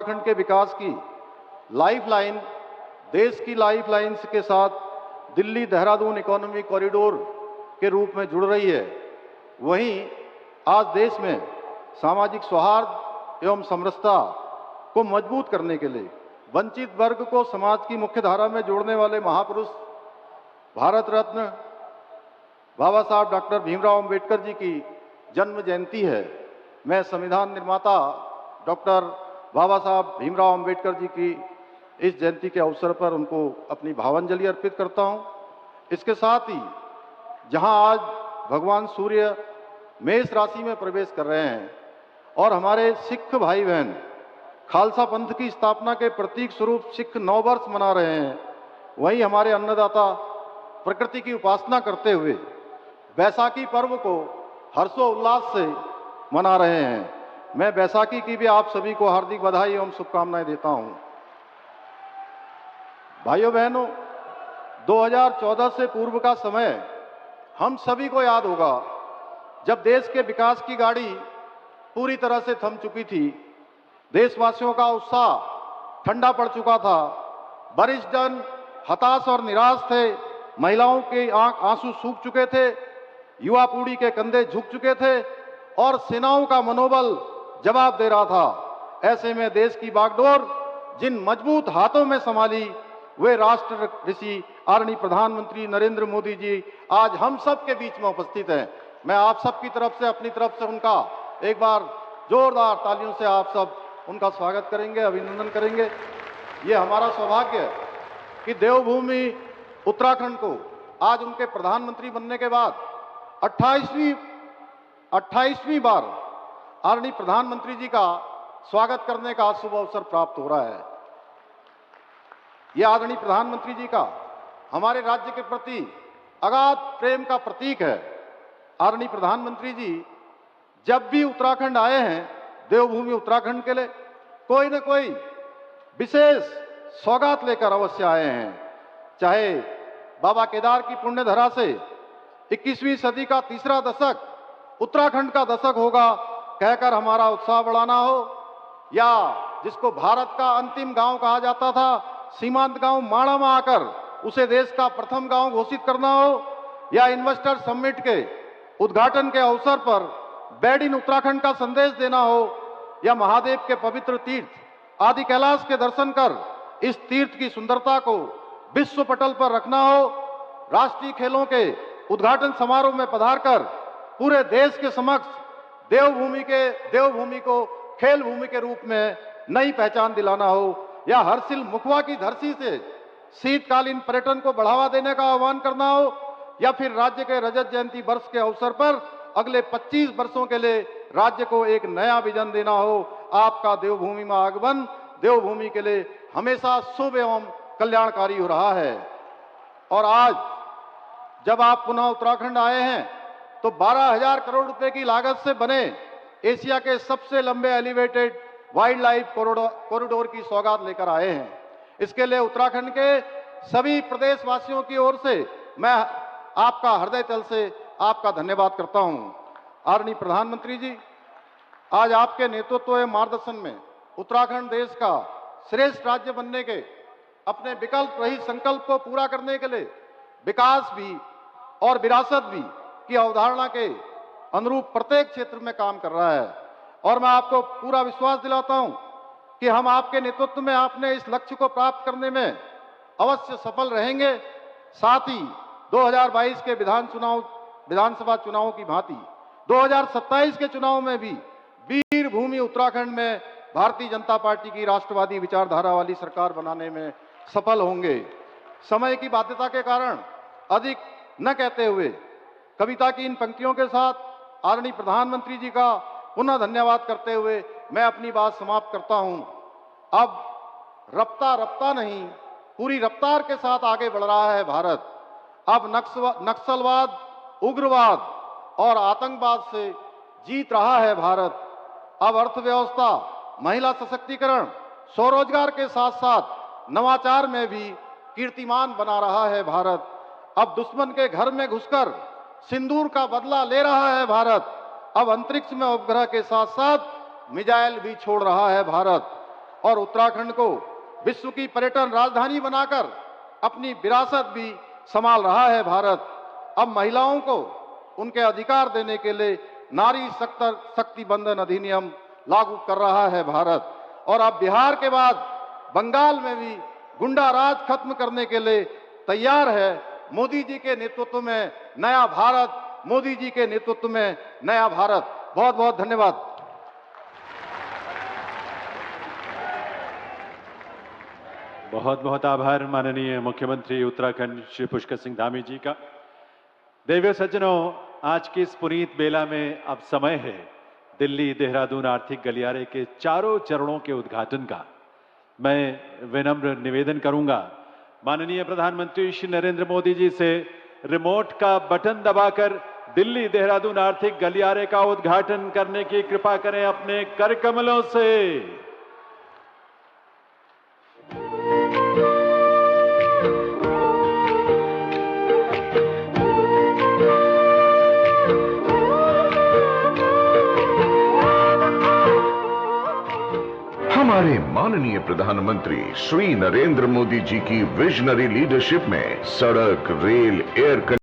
उत्तराखंड के विकास की लाइफलाइन, देश की लाइफलाइन के साथ दिल्ली देहरादून इकोनॉमिक कॉरिडोर के रूप में जुड़ रही है, वहीं आज देश में सामाजिक सौहार्द एवं समरसता को मजबूत करने के लिए वंचित वर्ग को समाज की मुख्य धारा में जोड़ने वाले महापुरुष भारत रत्न बाबा साहब डॉक्टर भीमराव अंबेडकर जी की जन्म जयंती है। मैं संविधान निर्माता डॉक्टर बाबा साहब भीमराव अंबेडकर जी की इस जयंती के अवसर पर उनको अपनी भावांजलि अर्पित करता हूं। इसके साथ ही जहां आज भगवान सूर्य मेष राशि में प्रवेश कर रहे हैं और हमारे सिख भाई बहन खालसा पंथ की स्थापना के प्रतीक स्वरूप सिख नववर्ष मना रहे हैं, वहीं हमारे अन्नदाता प्रकृति की उपासना करते हुए बैसाखी पर्व को हर्षोल्लास से मना रहे हैं। मैं बैसाखी की भी आप सभी को हार्दिक बधाई एवं शुभकामनाएं देता हूं। भाइयों बहनों, 2014 से पूर्व का समय हम सभी को याद होगा, जब देश के विकास की गाड़ी पूरी तरह से थम चुकी थी, देशवासियों का उत्साह ठंडा पड़ चुका था, वरिष्ठ जन हताश और निराश थे, महिलाओं के आंसू सूख चुके थे, युवा पीढ़ी के कंधे झुक चुके थे और सेनाओं का मनोबल जवाब दे रहा था। ऐसे में देश की बागडोर जिन मजबूत हाथों में संभाली, वे राष्ट्र ऋषि आदरणीय प्रधानमंत्री नरेंद्र मोदी जी आज हम सब के बीच में उपस्थित हैं। मैं आप सब की तरफ से, अपनी तरफ से उनका एक बार जोरदार तालियों से आप सब उनका स्वागत करेंगे, अभिनंदन करेंगे। ये हमारा सौभाग्य है कि देवभूमि उत्तराखंड को आज उनके प्रधानमंत्री बनने के बाद 28वीं बार आदरणीय प्रधानमंत्री जी का स्वागत करने का शुभ अवसर प्राप्त हो रहा है। यह आदरणीय प्रधानमंत्री जी का हमारे राज्य के प्रति अगाध प्रेम का प्रतीक है। आदरणीय प्रधानमंत्री जी जब भी उत्तराखंड आए हैं, देवभूमि उत्तराखंड के लिए कोई न कोई विशेष सौगात लेकर अवश्य आए हैं। चाहे बाबा केदार की पुण्य धरा से 21वीं सदी का तीसरा दशक उत्तराखंड का दशक होगा कहकर हमारा उत्साह बढ़ाना हो, या जिसको भारत का अंतिम गांव कहा जाता था, सीमांत गांव माड़ा में आकर उसे देश का प्रथम गांव घोषित करना हो, या इन्वेस्टर समिट के उद्घाटन के अवसर पर बेड इन उत्तराखंड का संदेश देना हो, या महादेव के पवित्र तीर्थ आदि कैलाश के दर्शन कर इस तीर्थ की सुंदरता को विश्व पटल पर रखना हो, राष्ट्रीय खेलों के उद्घाटन समारोह में पधारकर पूरे देश के समक्ष देवभूमि को खेल भूमि के रूप में नई पहचान दिलाना हो, या हर्षिल मुखवा की धरती से शीतकालीन पर्यटन को बढ़ावा देने का आह्वान करना हो, या फिर राज्य के रजत जयंती वर्ष के अवसर पर अगले 25 वर्षों के लिए राज्य को एक नया विजन देना हो। आपका देवभूमि में आगमन देवभूमि के लिए हमेशा शुभ एवं कल्याणकारी हो रहा है। और आज जब आप पुनः उत्तराखंड आए हैं तो 12,000 करोड़ रुपए की लागत से बने एशिया के सबसे लंबे एलिवेटेड वाइल्ड लाइफ कॉरिडोर की सौगात लेकर आए हैं। इसके लिए उत्तराखंड के सभी प्रदेशवासियों की ओर से मैं आपका हृदय तल से आपका धन्यवाद करता हूं। आदरणीय प्रधानमंत्री जी, आज आपके नेतृत्व एवं मार्गदर्शन में उत्तराखंड देश का श्रेष्ठ राज्य बनने के अपने विकल्प रहित संकल्प को पूरा करने के लिए विकास भी और विरासत भी की अवधारणा के अनुरूप प्रत्येक क्षेत्र में काम कर रहा है। और मैं आपको पूरा विश्वास दिलाता हूं कि हम आपके नेतृत्व में आपने इस लक्ष्य को प्राप्त करने में अवश्य सफल रहेंगे। साथ ही 2022 के विधानसभा चुनावों की भांति 2027 के चुनाव में भी वीर भूमि उत्तराखंड में भारतीय जनता पार्टी की राष्ट्रवादी विचारधारा वाली सरकार बनाने में सफल होंगे। समय की बाध्यता के कारण अधिक न कहते हुए कविता की इन पंक्तियों के साथ आदरणीय प्रधानमंत्री जी का पुनः धन्यवाद करते हुए मैं अपनी बात समाप्त करता हूं। अब रफ्ता नहीं, पूरी रफ्तार के साथ आगे बढ़ रहा है भारत। अब नक्सलवाद, उग्रवाद और आतंकवाद से जीत रहा है भारत। अब अर्थव्यवस्था, महिला सशक्तिकरण, स्वरोजगार के साथ साथ नवाचार में भी कीर्तिमान बना रहा है भारत। अब दुश्मन के घर में घुसकर सिंदूर का बदला ले रहा है भारत। अब अंतरिक्ष में उपग्रह के साथ साथ मिसाइल भी छोड़ रहा है भारत। और उत्तराखंड को विश्व की पर्यटन राजधानी बनाकर अपनी विरासत भी संभाल रहा है भारत। अब महिलाओं को उनके अधिकार देने के लिए नारी शक्ति बंधन अधिनियम लागू कर रहा है भारत। और अब बिहार के बाद बंगाल में भी गुंडा राज खत्म करने के लिए तैयार है। मोदी जी के नेतृत्व में नया भारत, मोदी जी के नेतृत्व में नया भारत। बहुत बहुत धन्यवाद। बहुत बहुत आभार माननीय मुख्यमंत्री उत्तराखंड श्री पुष्कर सिंह धामी जी का। देवियों सज्जनों, आज की इस पुनीत बेला में अब समय है दिल्ली देहरादून आर्थिक गलियारे के चारों चरणों के उद्घाटन का। मैं विनम्र निवेदन करूंगा माननीय प्रधानमंत्री श्री नरेंद्र मोदी जी से रिमोट का बटन दबाकर दिल्ली देहरादून आर्थिक गलियारे का उद्घाटन करने की कृपा करें अपने कर कमलों से। हमारे माननीय प्रधानमंत्री श्री नरेंद्र मोदी जी की विजनरी लीडरशिप में सड़क, रेल, एयर